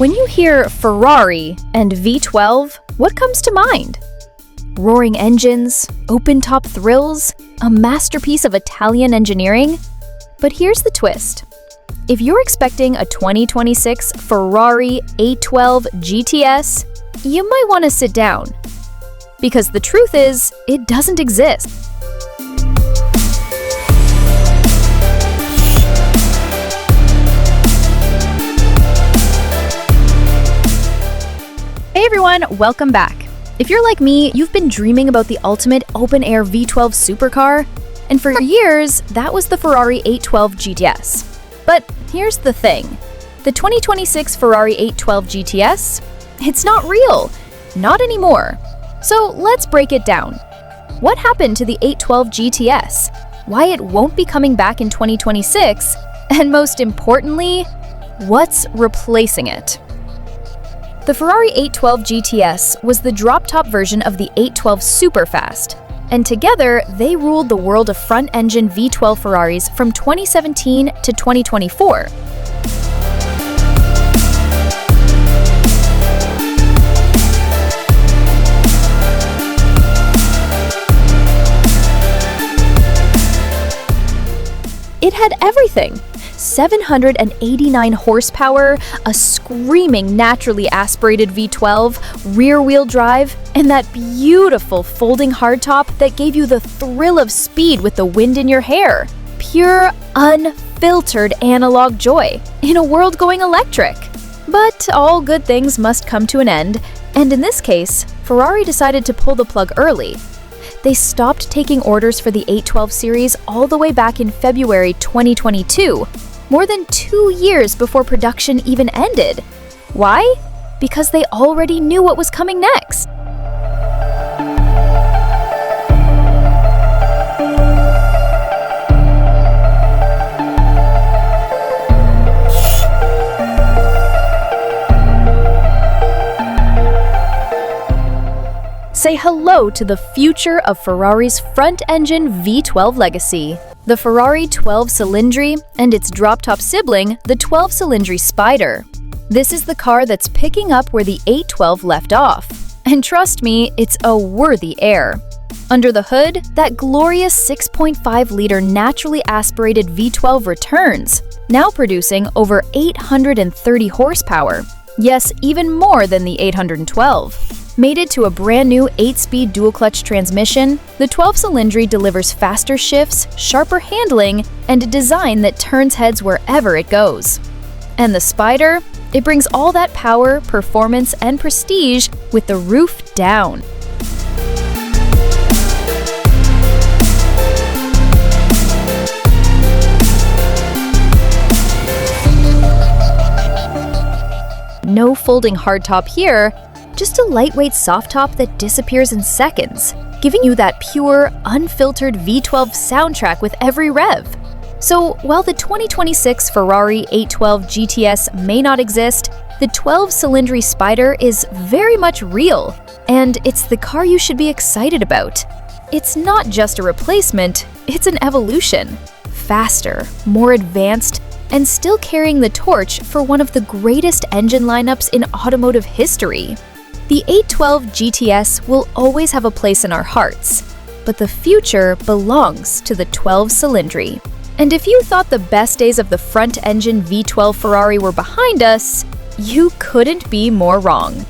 When you hear Ferrari and V12, what comes to mind? Roaring engines, open-top thrills, a masterpiece of Italian engineering? But here's the twist. If you're expecting a 2026 Ferrari 812 GTS, you might want to sit down. Because the truth is, it doesn't exist. Hey everyone, welcome back. If you're like me, you've been dreaming about the ultimate open-air V12 supercar, and for years, that was the Ferrari 812 GTS. But here's the thing. The 2026 Ferrari 812 GTS, it's not real. Not anymore. So let's break it down. What happened to the 812 GTS? Why it won't be coming back in 2026? And most importantly, what's replacing it? The Ferrari 812 GTS was the drop-top version of the 812 Superfast, and together they ruled the world of front-engine V12 Ferraris from 2017 to 2024. It had everything. 789 horsepower, a screaming naturally aspirated V12, rear-wheel drive, and that beautiful folding hardtop that gave you the thrill of speed with the wind in your hair. Pure, unfiltered analog joy in a world going electric. But all good things must come to an end, and in this case, Ferrari decided to pull the plug early. They stopped taking orders for the 812 series all the way back in February 2022, more than 2 years before production even ended. Why? Because they already knew what was coming next. Say hello to the future of Ferrari's front-engine V12 legacy. The Ferrari 12Cilindri and its drop-top sibling, the 12Cilindri Spider. This is the car that's picking up where the 812 left off. And trust me, it's a worthy heir. Under the hood, that glorious 6.5-liter naturally aspirated V12 returns, now producing over 830 horsepower. Yes, even more than the 812. Mated to a brand new 8-speed dual-clutch transmission, the 12Cilindri delivers faster shifts, sharper handling, and a design that turns heads wherever it goes. And the Spider? It brings all that power, performance, and prestige with the roof down. No folding hardtop here, just a lightweight soft top that disappears in seconds, giving you that pure, unfiltered V12 soundtrack with every rev. So while the 2026 Ferrari 812 GTS may not exist, the 12Cilindri Spider is very much real, and it's the car you should be excited about. It's not just a replacement, it's an evolution. Faster, more advanced, and still carrying the torch for one of the greatest engine lineups in automotive history. The 812 GTS will always have a place in our hearts, but the future belongs to the 12Cilindri. And if you thought the best days of the front-engine V12 Ferrari were behind us, you couldn't be more wrong.